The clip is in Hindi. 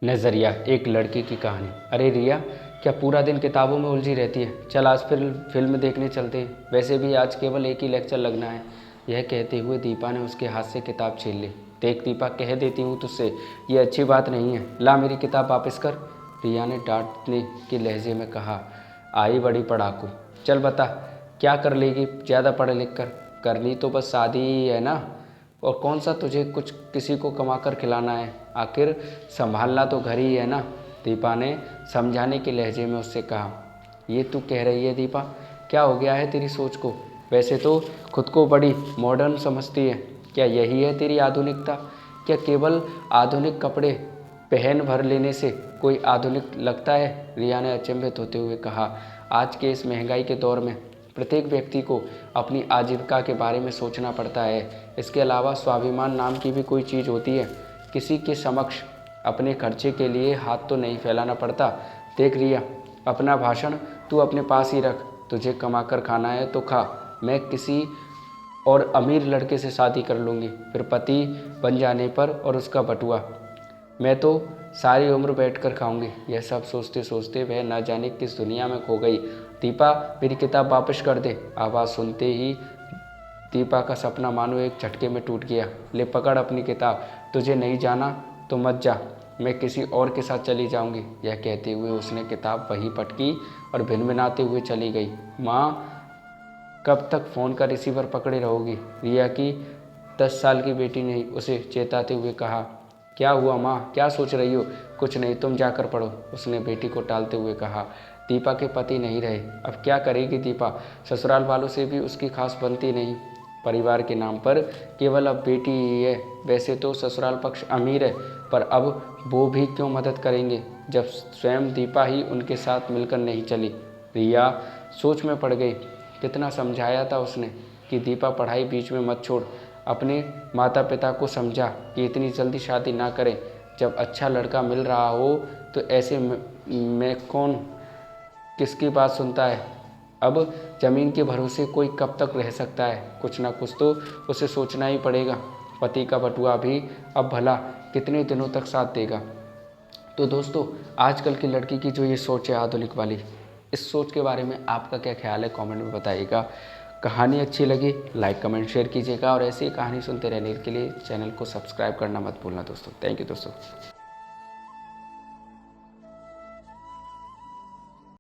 नज़रिया एक लड़के की कहानी। अरे रिया, क्या पूरा दिन किताबों में उलझी रहती है? चल आज फिर फिल्म देखने चलते हैं। वैसे भी आज केवल एक ही लेक्चर लगना है। यह कहते हुए दीपा ने उसके हाथ से किताब छीन ली। देख दीपा, कह देती हूँ तुझसे, ये अच्छी बात नहीं है। ला मेरी किताब वापस कर, रिया ने डांटने के लहजे में कहा। आई बड़ी पढ़ाकू, चल बता क्या कर लेगी ज़्यादा पढ़ लिख कर? करनी तो बस शादी ही है ना, और कौन सा तुझे कुछ किसी को कमा कर खिलाना है? आखिर संभालना तो घर ही है ना, दीपा ने समझाने के लहजे में उससे कहा। ये तू कह रही है दीपा, क्या हो गया है तेरी सोच को? वैसे तो खुद को बड़ी मॉडर्न समझती है, क्या यही है तेरी आधुनिकता? क्या केवल आधुनिक कपड़े पहन भर लेने से कोई आधुनिक लगता है? रिया ने अचंभित होते हुए कहा। आज के इस महंगाई के दौर में प्रत्येक व्यक्ति को अपनी आजीविका के बारे में सोचना पड़ता है। इसके अलावा स्वाभिमान नाम की भी कोई चीज़ होती है। किसी के समक्ष अपने खर्चे के लिए हाथ तो नहीं फैलाना पड़ता। देख रिया, अपना भाषण तू अपने पास ही रख। तुझे कमा कर खाना है तो खा, मैं किसी और अमीर लड़के से शादी कर लूँगी, फिर पति बन जाने पर और उसका बटुआ मैं तो सारी उम्र बैठकर खाऊंगी। यह सब सोचते सोचते वह न जाने किस दुनिया में खो गई। दीपा, मेरी किताब वापस कर दे। आवाज़ सुनते ही दीपा का सपना मानो एक झटके में टूट गया। ले पकड़ अपनी किताब, तुझे नहीं जाना तो मत जा, मैं किसी और के साथ चली जाऊंगी। यह कहते हुए उसने किताब वहीं पटकी और भिनभिनाते हुए चली गई। माँ, कब तक फ़ोन का रिसीवर पकड़े रहोगी? रिया की 10 साल की बेटी ने उसे चेताते हुए कहा। क्या हुआ माँ, क्या सोच रही हो? कुछ नहीं, तुम जाकर पढ़ो, उसने बेटी को टालते हुए कहा। दीपा के पति नहीं रहे, अब क्या करेगी दीपा? ससुराल वालों से भी उसकी खास बनती नहीं। परिवार के नाम पर केवल अब बेटी ही है। वैसे तो ससुराल पक्ष अमीर है, पर अब वो भी क्यों मदद करेंगे जब स्वयं दीपा ही उनके साथ मिलकर नहीं चली? रिया सोच में पड़ गई। कितना समझाया था उसने कि दीपा पढ़ाई बीच में मत छोड़। अपने माता पिता को समझा कि इतनी जल्दी शादी ना करें। जब अच्छा लड़का मिल रहा हो तो ऐसे में कौन किसकी बात सुनता है? अब ज़मीन के भरोसे कोई कब तक रह सकता है? कुछ ना कुछ तो उसे सोचना ही पड़ेगा। पति का बटुआ भी अब भला कितने दिनों तक साथ देगा? तो दोस्तों, आजकल की लड़की की जो ये सोच है आधुनिक वाली, इस सोच के बारे में आपका क्या ख्याल है? कमेंट में बताइएगा। कहानी अच्छी लगी लाइक कमेंट शेयर कीजिएगा, और ऐसी ही कहानी सुनते रहने के लिए चैनल को सब्सक्राइब करना मत भूलना दोस्तों। थैंक यू दोस्तों।